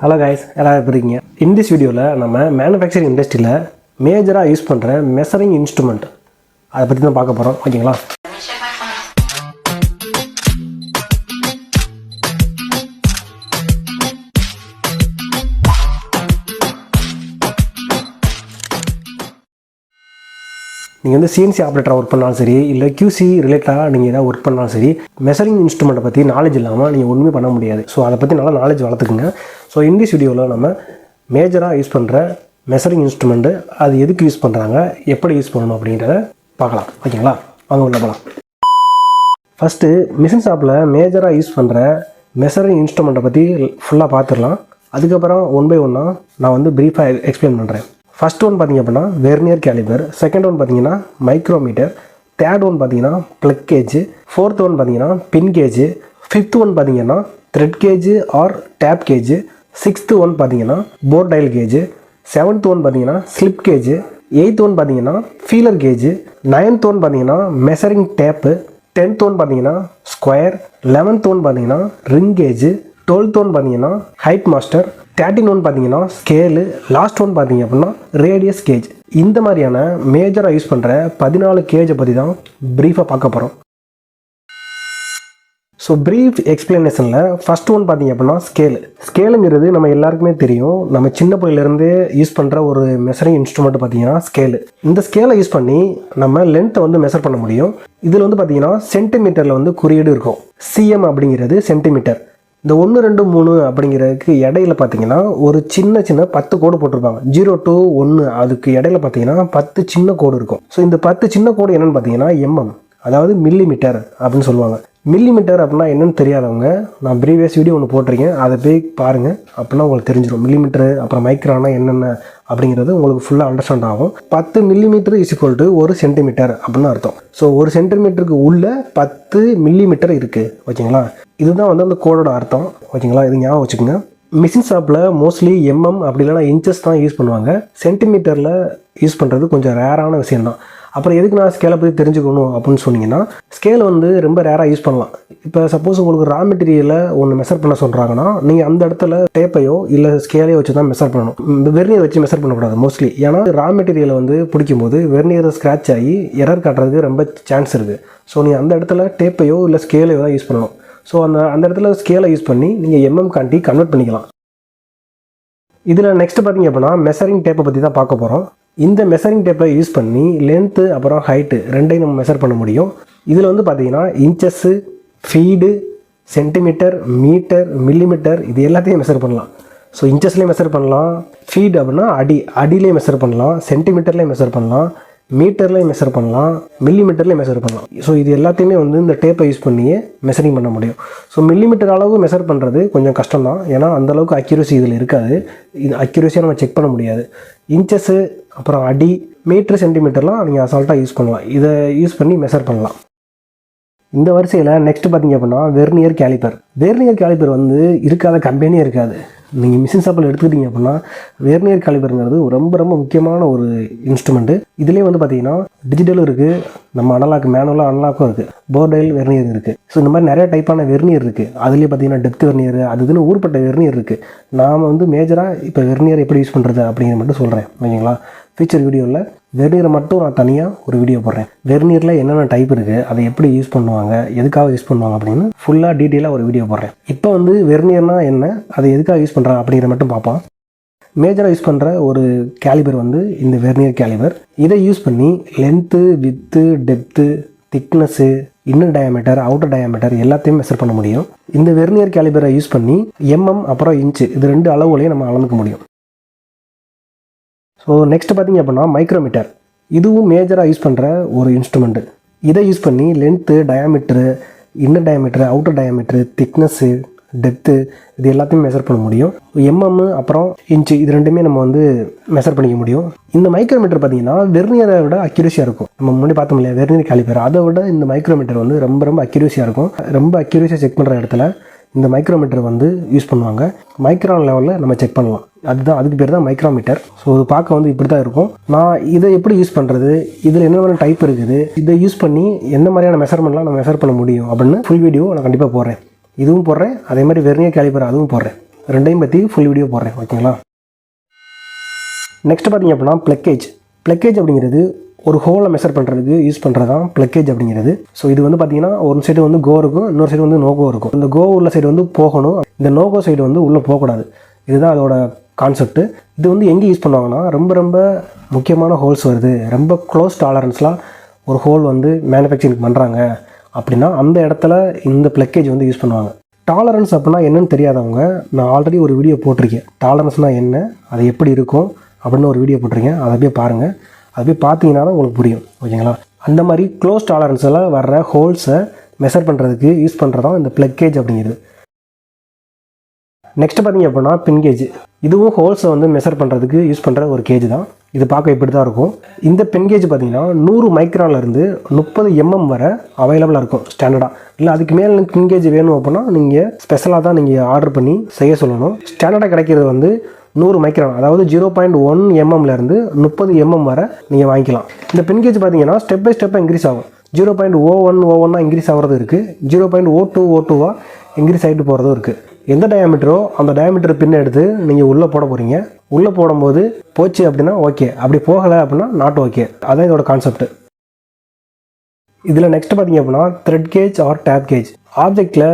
Hello guys, எல்லாரும் எப்படி இருக்கீங்க? In this வீடியோவில் நம்ம மேனுஃபேக்சரிங் இண்டஸ்ட்ரியில் மேஜராக யூஸ் பண்ணுற மெஷரிங் இன்ஸ்ட்ருமெண்ட் அதை பற்றி தான் பார்க்க போகிறோம். ஓகேங்களா? நீங்கள் வந்து சிஎன்சி ஆப்ரேட்டராக ஒர்க் பண்ணாலும் சரி, இல்லை QC ரிலேட்டடாக நீங்கள் ஏதாவது ஒர்க் பண்ணாலும் சரி, மெஷரிங் இன்ஸ்ட்ருமெண்ட்டை பற்றி நாலேஜ் இல்லாமல் நீங்கள் ஒன்றுமே பண்ண முடியாது. ஸோ அதை பற்றி நல்லா நாலேஜ் வளர்த்துக்குங்க. ஸோ இந்த வீடியோவில் நம்ம மேஜராக யூஸ் பண்ணுற மெஷரிங் இன்ஸ்ட்ருமெண்ட்டு, அது எதுக்கு யூஸ் பண்ணுறாங்க, எப்படி யூஸ் பண்ணணும் அப்படின்றத பார்க்கலாம். ஓகேங்களா? வாங்க உள்ள போகலாம். ஃபஸ்ட்டு மிஷின் ஷாப்பில் மேஜராக யூஸ் பண்ணுற மெஷரிங் இன்ஸ்ட்ருமெண்ட்டை பற்றி ஃபுல்லாக பார்த்துடலாம். அதுக்கப்புறம் ஒன் பை ஒன்னாக நான் வந்து ப்ரீஃபாக எக்ஸ்பிளைன் பண்ணுறேன். ஃபஸ்ட் ஒன் பார்த்திங்க அப்படின்னா வெர்னியர் கேலிபர், செகண்ட் ஒன் பார்த்திங்கன்னா மைக்ரோமீட்டர், தேர்ட் ஒன் பார்த்திங்கன்னா ப்ளக் கேஜ், ஃபோர்த் ஒன் பார்த்திங்கன்னா பின் கேஜ், ஃபிஃப்த் ஒன் பார்த்திங்கன்னா thread gauge or tap gauge, sixth one பார்த்திங்கன்னா bore dial gauge, seventh one பார்த்திங்கன்னா ஸ்லிப் கேஜ், எயித் ஒன் பார்த்திங்கன்னா feeler gauge, ninth one பார்த்திங்கன்னா measuring tape, 10th one பார்த்திங்கன்னா square, 11th one பார்த்திங்கன்னா ring gauge, 12th one பார்த்திங்கன்னா height master, 13 one பார்த்திங்கன்னா scale, last one பார்த்திங்க அப்படின்னா ரேடியஸ் கேஜ். இந்த மாதிரியான மேஜராக யூஸ் பண்ணுற 14 கேஜை பற்றி தான் ப்ரீஃபாக பார்க்க போகிறோம். ஸோ ப்ரீஃப் எக்ஸ்பிளனேஷனில் ஃபஸ்ட் ஒன் பார்த்திங்க அப்படின்னா ஸ்கேலு. ஸ்கேலுங்கிறது நம்ம எல்லாருக்குமே தெரியும். நம்ம சின்ன பிள்ளையிலேருந்து யூஸ் பண்ணுற ஒரு மெஷரிங் இன்ஸ்ட்ருமெண்ட் பார்த்திங்கன்னா ஸ்கேலு. இந்த ஸ்கேலை யூஸ் பண்ணி நம்ம லென்த்தை வந்து மெஷர் பண்ண முடியும். இதில் வந்து பார்த்திங்கன்னா சென்டிமீட்டரில் வந்து குறியீடு இருக்கும். CM அப்படிங்கிறது சென்டிமீட்டர். இந்த 1, 2, 3 அப்படிங்கிறதுக்கு இடையில பார்த்தீங்கன்னா ஒரு சின்ன 10 கோடு போட்டிருப்பாங்க. 0 to 1 அதுக்கு இடையில பார்த்தீங்கன்னா 10 சின்ன கோடு இருக்கும். ஸோ இந்த 10 சின்ன கோடு என்னென்னு பார்த்தீங்கன்னா MM, அதாவது மில்லிமீட்டர் அப்படின்னு சொல்லுவாங்க. மில்லிமீட்டர் அப்படின்னா என்னென்னு தெரியாதவங்க, நான் ப்ரீவியஸ் வீடியோ ஒன்று போட்டிருக்கேன், அதை போய் பாருங்கள். அப்படின்னா உங்களுக்கு தெரிஞ்சிடும் மில்லிமீட்டர் அப்புறம் மைக்ரானா என்னென்ன அப்படிங்கிறது உங்களுக்கு ஃபுல்லாக அண்டர்ஸ்டாண்ட் ஆகும். 10 millimetre is equal to 1 centimetre அப்படின்னு அர்த்தம். ஸோ 1 சென்டிமீட்டருக்கு உள்ள 10 மில்லிமீட்டர் இருக்குது. ஓகேங்களா? இதுதான் வந்து அந்த கோடோட அர்த்தம். ஓகேங்களா? இது ஞாபகம் வச்சுக்கோங்க. மிஷின் ஷாப்பில் மோஸ்ட்லி MM அப்படி இல்லைனா இன்ச்சஸ் தான் யூஸ் பண்ணுவாங்க. சென்டிமீட்டரில் யூஸ் பண்ணுறது கொஞ்சம் ரேரான விஷயந்தான். அப்புறம் எதுக்கு நான் ஸ்கேலை பற்றி தெரிஞ்சுக்கணும் அப்படின்னு சொன்னீங்கன்னா, ஸ்கேலை வந்து ரொம்ப ரேராக யூஸ் பண்ணலாம். இப்போ சப்போஸ் உங்களுக்கு ரா மெட்டீரியலை ஒன்று மெஷர் பண்ண சொல்கிறாங்கன்னா, நீங்கள் அந்த இடத்துல டேப்பையோ இல்லை ஸ்கேலையோ வச்சு தான் மெஷர் பண்ணணும். இந்த வெர்னியர் வச்சு மெஷர் பண்ணக்கூடாது மோஸ்ட்லி. ஏன்னா ரா மெட்டீரியலை வந்து பிடிக்கும்போது வெர்னியர் ஸ்க்ராட்ச் ஆகி எரர் காட்டுறதுக்கு ரொம்ப சான்ஸ் இருக்குது. ஸோ நீங்கள் அந்த இடத்துல டேப்பையோ இல்லை ஸ்கேலையோ தான் யூஸ் பண்ணணும். ஸோ அந்த இடத்துல ஸ்கேலை யூஸ் பண்ணி நீங்கள் MM காண்டி கன்வெர்ட் பண்ணிக்கலாம். இதில் நெக்ஸ்ட் பார்த்திங்க அப்படின்னா மெஷரிங் டேப்பை பற்றி தான் பார்க்க போகிறோம். இந்த மெஷரிங் டேப்பை யூஸ் பண்ணி லென்த்து அப்புறம் ஹைட்டு ரெண்டையும் நம்ம மெஷர் பண்ண முடியும். இதில் வந்து பார்த்திங்கன்னா inches, feet, centimetre, metre, millimetre இது எல்லாத்தையும் மெஷர் பண்ணலாம். ஸோ இன்ச்சஸ்லேயும் மெஷர் பண்ணலாம், ஃபீட் அப்படின்னா அடியிலையும் மெஷர் பண்ணலாம், சென்டிமீட்டர்லேயும் மெஷர் பண்ணலாம், மீட்டர்லேயும் மெஷர் பண்ணலாம், மில்லிமீட்டர்லேயும் மெஷர் பண்ணலாம். ஸோ இது எல்லாத்தையுமே வந்து இந்த டேப்பை யூஸ் பண்ணியே மெஷரிங் பண்ண முடியும். ஸோ மில்லிமீட்டர் அளவு மெஷர் பண்ணுறது கொஞ்சம் கஷ்டம் தான். ஏன்னா அந்தளவுக்கு அக்யூரசி இதில் இருக்காது. இது அக்யூரஸியாக நம்ம செக் பண்ண முடியாது. இன்ச்சஸ்ஸு அப்புறம் அடி, மீட்ரு, சென்டிமீட்டர்லாம் நீங்கள் அசால்ட்டாக யூஸ் பண்ணலாம். இதை யூஸ் பண்ணி மெஷர் பண்ணலாம். இந்த வரிசையில் நெக்ஸ்ட் பார்த்திங்க அப்படின்னா வெர்னியர் கேலிப்பர். வெர்னியர் கேலிப்பர் வந்து இருக்காத கம்பெனியே இருக்காது. நீங்கள் மிஷின் ஷாப்பில் எடுத்துக்கிட்டீங்க அப்படின்னா வெர்னியர் கேலிப்பருங்கிறது ரொம்ப முக்கியமான ஒரு இன்ஸ்ட்ருமெண்ட்டு. இதுலேயே வந்து பார்த்திங்கன்னா டிஜிட்டலும் இருக்குது, நம்ம மேனுவலாக அனலாக்கும் இருக்குது, போர் டயல் வெர்னியர் இருக்குது. ஸோ இந்த மாதிரி நிறைய டைப்பான வெர்னியர் இருக்குது. அதுலேயே பார்த்திங்கன்னா டெப்த் வெர்னியர், அதுன்னு ஊர்பட்ட வெர்னியர் இருக்குது. நாம் வந்து மேஜராக இப்போ வெர்னியர் எப்படி யூஸ் பண்ணுறது அப்படிங்கிற மட்டும் சொல்கிறேன். ஓகேங்களா? ஃபியூச்சர் வீடியோவில் வெர்னியரை மட்டும் நான் தனியாக ஒரு வீடியோ போடுறேன். வெர்னியரில் என்னென்ன டைப் இருக்குது, அதை எப்படி யூஸ் பண்ணுவாங்க, எதுக்காக யூஸ் பண்ணுவாங்க அப்படின்னு ஃபுல்லாக டீட்டெயிலாக ஒரு வீடியோ போடுறேன். இப்போ வந்து வெர்னியர்னால் என்ன, அதை எதுக்காக யூஸ் பண்ணுறாங்க அப்படிங்கிற மட்டும் பார்ப்போம். மேஜராக யூஸ் பண்ணுற ஒரு கேலிபர் வந்து இந்த வெர்னியர் கேலிபர். இதை யூஸ் பண்ணி length, width, depth, thickness, inner diameter, outer diameter எல்லாத்தையும் மெஷர் பண்ண முடியும். இந்த வெர்னியர் கேலிபரை யூஸ் பண்ணி MM அப்புறம் இன்ச்சு இது 2 அளவுகளையும் நம்ம அளந்துக்க முடியும். ஸோ நெக்ஸ்ட் பார்த்திங்க அப்படின்னா மைக்ரோமீட்டர். இதுவும் மேஜராக யூஸ் பண்ணுற ஒரு இன்ஸ்ட்ருமெண்ட்டு. இதை யூஸ் பண்ணி length, diameter, inner diameter, outer diameter, thickness, depth இது எல்லாத்தையும் மெஷர் பண்ண முடியும். MM அப்புறம் இன்ச்சு இது ரெண்டுமே நம்ம வந்து மெஷர் பண்ணிக்க முடியும். இந்த மைக்ரோமீட்டர் பார்த்திங்கன்னா வெர்னியரை விட அக்யூரஸியாக இருக்கும். நம்ம முன்னாடி பார்த்தோம் இல்லையா வெர்னியர் கேலிப்பர், அதை விட இந்த மைக்ரோமீட்டர் வந்து ரொம்ப அக்யூரஸியாக இருக்கும். ரொம்ப அக்யூரஸியாக செக் பண்ணுற இடத்துல இந்த மைக்ரோமீட்டர் வந்து யூஸ் பண்ணுவாங்க. மைக்ரான் லெவலில் நம்ம செக் பண்ணலாம். அதுக்கு பேர் தான் மைக்ரோமீட்டர். ஸோ இது பார்க்க வந்து இப்படி தான் இருக்கும். நான் இதை எப்படி யூஸ் பண்ணுறது, இதில் என்ன டைப் இருக்குது, இதை யூஸ் பண்ணி எந்த மாதிரியான மெஷர்மெண்ட்லாம் நம்ம மெஷர் பண்ண முடியும் அப்படின்னு ஃபுல் வீடியோ நான் கண்டிப்பாக போடுறேன். இதுவும் போடுறேன், அதே மாதிரி வெர்னியர் கேலிப்பர் அதுவும் போடுறேன். ரெண்டையும் பற்றி ஃபுல் வீடியோ போடுறேன். ஓகேங்களா? நெக்ஸ்ட் பார்த்திங்க அப்படின்னா ப்ளக்கேஜ் அப்படிங்கிறது ஒரு ஹோலை மெஷர் பண்ணுறதுக்கு யூஸ் பண்ணுறது தான் ப்ளக்கேஜ் அப்படிங்கிறது. ஸோ இது வந்து பார்த்திங்கன்னா ஒரு சைடு வந்து கோ இருக்கும், இன்னொரு சைடு வந்து நோகோ இருக்கும். இந்த கோ உள்ள சைடு வந்து போகணும், இந்த நோகோ சைடு வந்து உள்ளே போகக்கூடாது. இதுதான் அதோட கான்செப்ட். இது வந்து எங்கே யூஸ் பண்ணுவாங்கன்னா ரொம்ப ரொம்ப முக்கியமான ஹோல்ஸ் வருது, ரொம்ப க்ளோஸ் டாலரன்ஸ்லாம் ஒரு ஹோல் வந்து மேனுஃபேக்சரிங் பண்ணுறாங்க அப்படின்னா அந்த இடத்துல இந்த ப்ளக்கேஜ் வந்து யூஸ் பண்ணுவாங்க. டாலரன்ஸ் அப்படின்னா என்னன்னு தெரியாதவங்க, நான் ஆல்ரெடி ஒரு வீடியோ போட்டிருக்கேன். டாலரன்ஸ்னால் என்ன, அது எப்படி இருக்கும் அப்படின்னு ஒரு வீடியோ போட்டிருக்கேன். அதை போய் பாருங்கள். அதை போய் பார்த்தீங்கன்னா தான் உங்களுக்கு புரியும். ஓகேங்களா? அந்த மாதிரி க்ளோஸ் டாலரன்ஸில் வர்ற ஹோல்ஸை மெஷர் பண்ணுறதுக்கு யூஸ் பண்ணுறதான் இந்த ப்ளக்கேஜ் அப்படிங்கிறது. நெக்ஸ்ட் பார்த்திங்க அப்படின்னா பின்கேஜ். இதுவும் ஹோல்ஸை வந்து மெஷர் பண்ணுறதுக்கு யூஸ் பண்ணுற ஒரு கேஜ் தான். இது பார்க்க இப்படி தான் இருக்கும். இந்த பென்கேஜ் பார்த்திங்கன்னா 100 மைக்ரான்லேருந்து 30 mm வரை அவைலபிளாக இருக்கும் ஸ்டாண்டர்டாக. இல்லை அதுக்கு மேலே பின்கேஜ் வேணும் அப்படின்னா நீங்கள் ஸ்பெஷலாக தான் நீங்கள் ஆர்டர் பண்ணி செய்ய சொல்லணும். ஸ்டாண்டர்டாக கிடைக்கிறது வந்து 100 மைக்ரான், அதாவது 0.1 mmலேருந்து 30 mm வரை நீங்கள் வாங்கிக்கலாம். இந்த பின்கேஜ் பார்த்தீங்கன்னா ஸ்டெப் பை ஸ்டெப்பாக இன்க்ரீஸ் ஆகும். 0.01 இன்க்ரீஸ் ஆகிறது இருக்குது, 0.02 இன்க்ரீஸ் ஆகிட்டு போகிறதும் இருக்குது. எந்த டயாமீட்டரோ அந்த டயாமீட்டர் பின்ன எடுத்து நீங்கள் உள்ளே போட போகிறீங்க. உள்ளே போடும்போது போச்சு அப்படின்னா ஓகே, அப்படி போகலை அப்படின்னா நாட் ஓகே. அதான் இதோட கான்செப்ட். இதில் நெக்ஸ்ட் பார்த்திங்க அப்படின்னா thread gauge or tap gauge. ஆப்ஜெக்டில்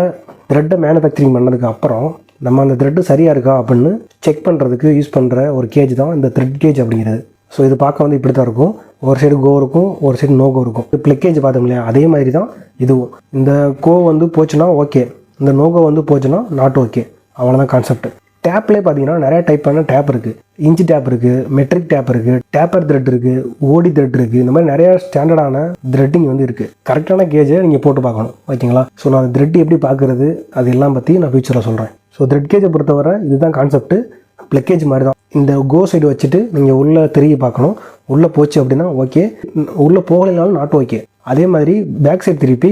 த்ரெட்டை மேனுஃபேக்சரிங் பண்ணதுக்கு அப்புறம் நம்ம அந்த த்ரெட்டு சரியாக இருக்கா அப்படின்னு செக் பண்ணுறதுக்கு யூஸ் பண்ணுற ஒரு கேஜ் தான் இந்த த்ரெட் கேஜ் அப்படிங்கிறது. ஸோ இது பார்க்க வந்து இப்படி தான் இருக்கும். ஒரு சைடு கோ இருக்கும், ஒரு சைடு நோ கோ இருக்கும். ப்ளக்கேஜ் பார்த்தோம் இல்லையா, அதே மாதிரி தான் இதுவும். இந்த கோ வந்து போச்சுன்னா ஓகே, இந்த நோகோ வந்து போச்சுன்னா நாட் ஓகே. அவ்வளோதான் கான்செப்ட். டேப்லேயே பார்த்தீங்கன்னா நிறைய டைப்பான டேப் இருக்குது. இன்ச் டேப் இருக்குது, மெட்ரிக் டேப் இருக்குது, டேப்பர் த்ரெட் இருக்குது, ஓடி த்ரெட் இருக்குது. இந்த மாதிரி நிறையா ஸ்டாண்டர்டான த்ரெட்டிங் வந்து இருக்குது. கரெக்டான கேஜை நீங்கள் போட்டு பார்க்கணும். ஓகேங்களா? ஸோ நான் த்ரெட் எப்படி பார்க்குறது அது எல்லாம் பற்றி நான் ஃபியூச்சரில் சொல்கிறேன். ஸோ த்ரெட் கேஜை பொறுத்தவரை இதுதான் கான்செப்ட். ப்ளக்கேஜ் மாதிரி தான். இந்த கோ சைடு வச்சுட்டு நீங்கள் உள்ளே திரும்பி பார்க்கணும். உள்ளே போச்சு அப்படின்னா ஓகே, உள்ளே போகலைனாலும் நாட் ஓகே. அதே மாதிரி பேக் சைடு திருப்பி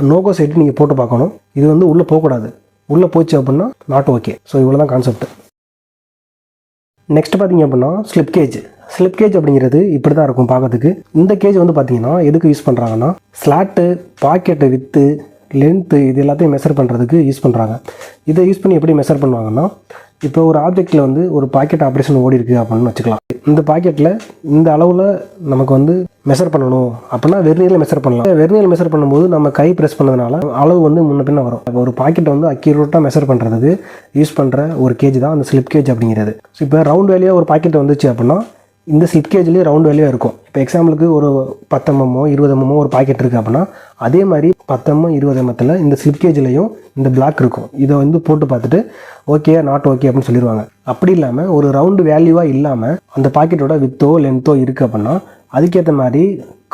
நோகோ சைடு நீங்கள் போட்டு பார்க்கணும். இது வந்து உள்ளே போகக்கூடாது, உள்ளே போச்சு அப்படின்னா நாட் ஓகே. ஸோ இவ்வளோ தான் கான்செப்ட். நெக்ஸ்ட் பார்த்தீங்க அப்படின்னா ஸ்லிப் கேஜ் அப்படிங்கிறது இப்படி தான் இருக்கும் பார்க்கறதுக்கு. இந்த கேஜ் வந்து பார்த்தீங்கன்னா எதுக்கு யூஸ் பண்ணுறாங்கன்னா ஸ்லாட்டு, பாக்கெட்டு, வித்து, லென்த்து இது எல்லாத்தையும் மெஷர் பண்ணுறதுக்கு யூஸ் பண்ணுறாங்க. இதை யூஸ் பண்ணி எப்படி மெஷர் பண்ணுவாங்கன்னா, இப்போ ஒரு ஆப்ஜெக்டில் வந்து ஒரு பாக்கெட் ஆப்ரேஷன் ஓடி இருக்குது அப்படின்னு வச்சுக்கலாம். இந்த பாக்கெட்டில் இந்த அளவில் நமக்கு வந்து மெஷர் பண்ணணும் அப்படின்னா வெர்னியரில் மெஷர் பண்ணலாம். வெர்னியரில் மெஷர் பண்ணும்போது நம்ம கை ப்ரெஸ் பண்ணதுனால அளவு வந்து முன்ன பின்ன வரும். இப்போ ஒரு பாக்கெட்டை வந்து அக்யூரேட்டாக மெஷர் பண்ணுறதுக்கு யூஸ் பண்ணுற ஒரு கேஜ் தான் அந்த ஸ்லிப் கேஜ் அப்படிங்கிறது. ஸோ இப்போ ரவுண்ட் வேலியாக ஒரு பாக்கெட் வந்துச்சு அப்படின்னா இந்த ஸ்லிப் கேஜ்லேயே ரவுண்ட் வேலியாக இருக்கும். இப்போ எக்ஸாம்பிளுக்கு ஒரு 10 mm 20 mm ஒரு பாக்கெட் இருக்குது அப்படின்னா அதே மாதிரி 10 mm 20 mm இந்த ஸ்லிப் கேஜ்லேயும் இந்த பிளாக் இருக்கும். இதை வந்து போட்டு பார்த்துட்டு ஓகே நாட் ஓகே அப்படின்னு சொல்லிடுவாங்க. அப்படி இல்லாமல் ஒரு ரவுண்டு வேல்யூவாக இல்லாமல் அந்த பாக்கெட்டோட வித்தோ லென்த்தோ இருக்குது அப்படின்னா அதுக்கேற்ற மாதிரி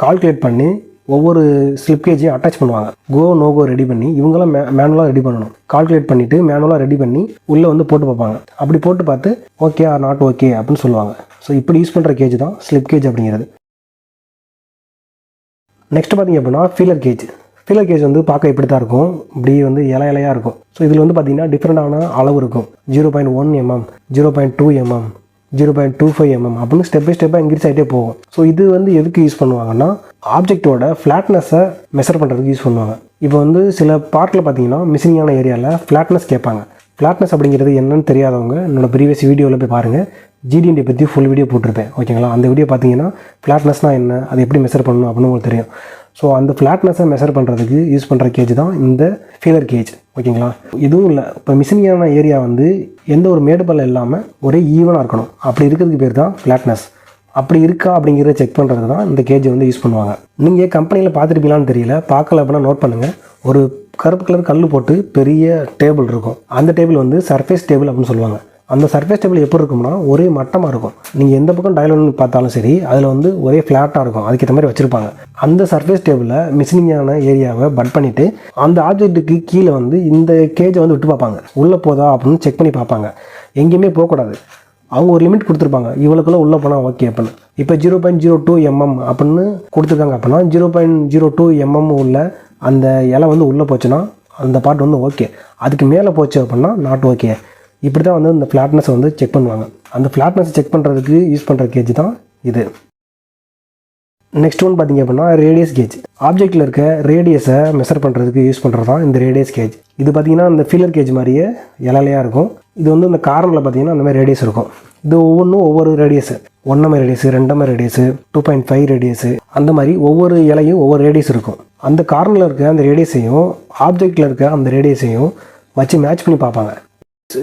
கால்குலேட் பண்ணி ஒவ்வொரு ஸ்லிப் கேஜையும் அட்டாச் பண்ணுவாங்க. கோ நோகோ ரெடி பண்ணி இவங்களாம் மேனுவலாக ரெடி பண்ணணும். கால்குலேட் பண்ணிவிட்டு மேனுவலாக ரெடி பண்ணி உள்ளே வந்து போட்டு பார்ப்பாங்க. அப்படி போட்டு பார்த்து ஓகே ஆர் நாட் ஓகே அப்படின்னு சொல்லுவாங்க. ஸோ இப்படி யூஸ் பண்ணுற கேஜ் தான் ஸ்லிப் கேஜ் அப்படிங்கிறது. நெக்ஸ்ட் பார்த்திங்க அப்படின்னா ஃபீலர் கேஜ் வந்து பார்க்க இப்படி தான் இருக்கும். இப்படி வந்து இலையாக இருக்கும். ஸோ இதில் வந்து பார்த்திங்கன்னா டிஃப்ரெண்டான அளவு இருக்கும். 0.1 mm, 0.2 mm, 0.25 mm அப்படின்னு ஸ்டெப் பை ஸ்டெப்பாக இன்க்ரீஸ் ஆகிட்டே போகும். ஸோ இது வந்து எதுக்கு யூஸ் பண்ணுவாங்கன்னா ஆப்ஜெக்டோட ஃப்ளாட்னஸை மெஷர் பண்ணுறதுக்கு யூஸ் பண்ணுவாங்க. இப்போ வந்து சில பார்ட்டில் பார்த்தீங்கன்னா மிஸ்ஸிங்கான ஏரியாவில் ஃப்ளாட்னஸ் கேட்பாங்க. ஃப்ளாட்னஸ் அப்படிங்கிறது என்னன்னு தெரியாதவங்க என்னோட ப்ரீவியஸ் வீடியோவில் போய் பாருங்கள். ஜிடிஎன்டி பற்றி ஃபுல் வீடியோ போட்டிருப்பேன். ஓகேங்களா? அந்த வீடியோ பார்த்தீங்கன்னா ஃப்ளாட்னஸ்னால் என்ன, அது எப்படி மெஷர் பண்ணணும் அப்படின்னு உங்களுக்கு தெரியும். ஸோ அந்த ஃப்ளாட்னஸை மெஷர் பண்ணுறதுக்கு யூஸ் பண்ணுற கேஜ் தான் இந்த ஃபீலர் கேஜ். ஓகேங்களா? இதுவும் இல்லை, இப்போ மிஸ்ஸிங்கான ஏரியா வந்து எந்த ஒரு மேடுபல்ல இல்லாமல் ஒரே ஈவனாக இருக்கணும். அப்படி இருக்கிறதுக்கு பேர் தான் ஃப்ளாட்னஸ். அப்படி இருக்கா அப்படிங்கிறத செக் பண்ணுறது தான் இந்த கேஜை வந்து யூஸ் பண்ணுவாங்க. நீங்கள் கம்பெனியில் பார்த்துருப்பீங்களான்னு தெரியல, பார்க்கல அப்படின்னா நோட் பண்ணுங்கள். ஒரு கருப்பு கலர் கல் போட்டு பெரிய டேபிள் இருக்கும். அந்த டேபிள் வந்து சர்ஃபேஸ் டேபிள் அப்படின்னு சொல்லுவாங்க. அந்த சர்ஃபேஸ் டேபிள் எப்படி இருக்கும்னா ஒரே மட்டமாக இருக்கும். நீங்கள் எந்த பக்கம் டயல் பார்த்தாலும் சரி அதில் வந்து ஒரே ஃப்ளாட்டாக இருக்கும். அதுக்கேற்ற மாதிரி வச்சுருப்பாங்க. அந்த சர்ஃபேஸ் டேபிளில் மிஸ்ஸிங்கான ஏரியாவை பட் பண்ணிவிட்டு அந்த ஆப்ஜெக்ட்டுக்கு கீழே வந்து இந்த கேஜை வந்து விட்டு பார்ப்பாங்க. உள்ளே போதா அப்படின்னு செக் பண்ணி பார்ப்பாங்க. எங்கேயுமே போகக்கூடாது. அவங்க ஒரு லிமிட் கொடுத்துருப்பாங்க, இவ்வளோக்குள்ளே உள்ளே போனால் ஓகே அப்படின்னு. இப்போ 0.02 mm அப்படின்னு கொடுத்துருக்காங்க அப்படின்னா 0.02 mm உள்ள அந்த இலை வந்து உள்ளே போச்சுன்னா அந்த பார்ட் வந்து ஓகே. அதுக்கு மேலே போச்சு அப்படின்னா நாட் ஓகே. இப்படி தான் வந்து இந்த ஃப்ளாட்னஸை வந்து செக் பண்ணுவாங்க. அந்த ஃப்ளாட்னஸை செக் பண்ணுறதுக்கு யூஸ் பண்ணுற கேஜ் தான் இது. நெக்ஸ்ட் ஒன் பார்த்தீங்க அப்படின்னா ரேடியஸ் கேஜ். ஆப்ஜெக்டில் இருக்க ரேடியஸை மெஷர் பண்ணுறதுக்கு யூஸ் பண்ணுறது தான் இந்த ரேடியஸ் கேஜ். இது பார்த்தீங்கன்னா இந்த ஃபீலர் கேஜ் மாதிரியே இலையாக இருக்கும். இது வந்து இந்த கார்னரில் பார்த்தீங்கன்னா அந்த மாதிரி ரேடியஸ் இருக்கும். இது ஒவ்வொன்றும் ஒவ்வொரு radius, 1 mm radius, 2 mm radius, 2.5 radius, அந்த மாதிரி ஒவ்வொரு இலையும் ஒவ்வொரு ரேடியஸ் இருக்கும். அந்த கார்னரில் இருக்க அந்த ரேடியஸையும் ஆப்ஜெக்டில் இருக்க அந்த ரேடியஸையும் வச்சு மேட்ச் பண்ணி பார்ப்பாங்க.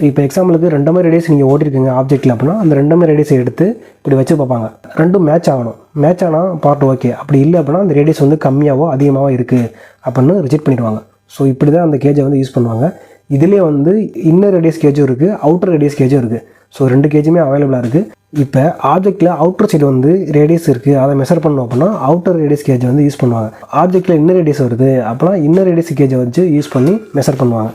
இப்போ எக்ஸாம்பிளுக்கு 2 mm ரேடியஸ் நீங்கள் ஓட்டிருக்கீங்க ஆப்ஜெக்டில் அப்படின்னா அந்த 2 mm ரேடியஸை எடுத்து இப்படி வச்சு பார்ப்பாங்க. ரெண்டும் மேட்ச் ஆகணும். மேட்ச் ஆனால் பார்ட் ஓகே, அப்படி இல்லை அப்படின்னா அந்த ரேடியஸ் வந்து கம்மியாகவோ அதிகமாகவோ இருக்குது அப்படின்னு ரிஜெக்ட் பண்ணிடுவாங்க. ஸோ இப்படி தான் அந்த கேஜை வந்து யூஸ் பண்ணுவாங்க. இதிலே வந்து இன்னர் ரேடியஸ் கேஜும் இருக்குது, அவுட்டர் ரேடியஸ் கேஜும் இருக்குது. ஸோ 2 கேஜுமே அவைலபிளாக இருக்குது. இப்போ ஆப்ஜெக்டில் அவுட்டர் சைடு வந்து ரேடியஸ் இருக்குது, அதை மெஷர் பண்ணோம் அப்படின்னா அவுட்டர் ரேடியஸ் கேஜை வந்து யூஸ் பண்ணுவாங்க. ஆப்ஜெக்டில் இன்னர் ரேடியஸ் வருது அப்படின்னா இன்னர் ரேடியஸ் கேஜை வச்சு யூஸ் பண்ணி மெஷர் பண்ணுவாங்க.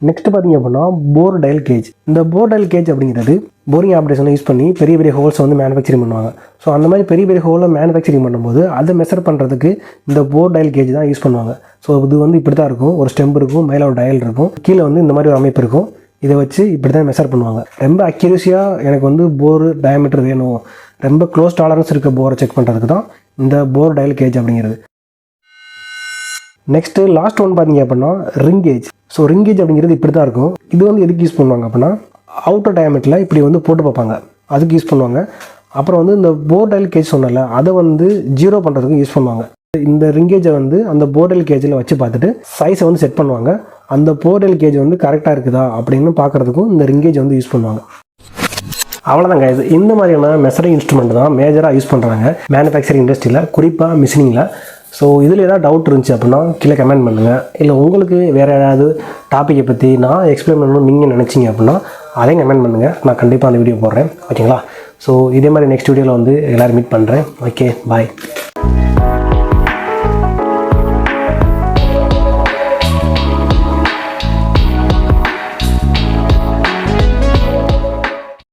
நெக்ஸ்ட் பார்த்தீங்க அப்படின்னா போர் டயல் கேஜ். இந்த போர் டயல் கேஜ் அப்படிங்கிறது போரிங் ஆப்ரேஷனை யூஸ் பண்ணி பெரிய பெரிய ஹோல்ஸை வந்து மேனுஃபேக்சரிங் பண்ணுவாங்க. ஸோ அந்த மாதிரி பெரிய பெரிய ஹோலை மேனுஃபேக்சரிங் பண்ணும்போது அதை மெஷர் பண்ணுறதுக்கு இந்த போர் டயல் கேஜ் தான் யூஸ் பண்ணுவாங்க. ஸோ இது வந்து இப்படி தான் இருக்கும். ஒரு ஸ்டெம்பு இருக்கும், மேலே ஒரு டயல் இருக்கும், கீழே வந்து இந்த மாதிரி ஒரு அமைப்பு இருக்கும். இதை வச்சு இப்படி தான் மெஷர் பண்ணுவாங்க. ரொம்ப அக்யூரஸியாக எனக்கு வந்து போர் டயமீட்டர் வேணும், ரொம்ப க்ளோஸ் டாலரன்ஸ் இருக்க போரை செக் பண்ணுறதுக்கு தான் இந்த போர் டயல் கேஜ் அப்படிங்கிறது. நெக்ஸ்ட்டு லாஸ்ட் ஒன் பார்த்தீங்க அப்படின்னா ring gauge. So ring gauge அப்படிங்கிறது இப்படி தான் இருக்கும். இது வந்து எதுக்கு யூஸ் பண்ணுவாங்க அப்படின்னா அவுட்டர் டயமீட்டரில் இப்படி வந்து போட்டு பார்ப்பாங்க, அதுக்கு யூஸ் பண்ணுவாங்க. அப்புறம் வந்து இந்த போர் டயல் கேஜ் சொன்னல அதை வந்து 0 பண்ணுறதுக்கு யூஸ் பண்ணுவாங்க. இந்த ரிங் கேஜை வந்து அந்த போர் டயல் கேஜில் வச்சு பார்த்துட்டு சைஸை வந்து செட் பண்ணுவாங்க. அந்த போர் டயல் கேஜ் வந்து கரெக்டாக இருக்குதா அப்படின்னு பார்க்குறதுக்கும் இந்த ரிங் கேஜ் வந்து யூஸ் பண்ணுவாங்க. அவ்வளோதாங்க. இது இந்த மாதிரியான மெஷரிங் இன்ஸ்ட்ருமெண்ட் தான் மேஜராக யூஸ் பண்ணுறாங்க மேனுஃபேக்சரிங் இண்டஸ்ட்ரியில், குறிப்பாக மிஷினிங்கில். ஸோ இதில் ஏதாவது டவுட் இருந்துச்சு அப்படின்னா கீழே கமெண்ட் பண்ணுங்கள். இல்லை உங்களுக்கு வேறு ஏதாவது டாப்பிக்கை பற்றி நான் எக்ஸ்பிளைன் பண்ணணும்னு நீங்கள் நினச்சிங்க அப்படின்னா அதையும் கமெண்ட் பண்ணுங்கள். நான் கண்டிப்பாக அந்த வீடியோ போடுறேன். ஓகேங்களா? ஸோ இதே மாதிரி நெக்ஸ்ட் வீடியோவில் வந்து எல்லோரும் மீட் பண்ணுறேன். ஓகே, பாய்.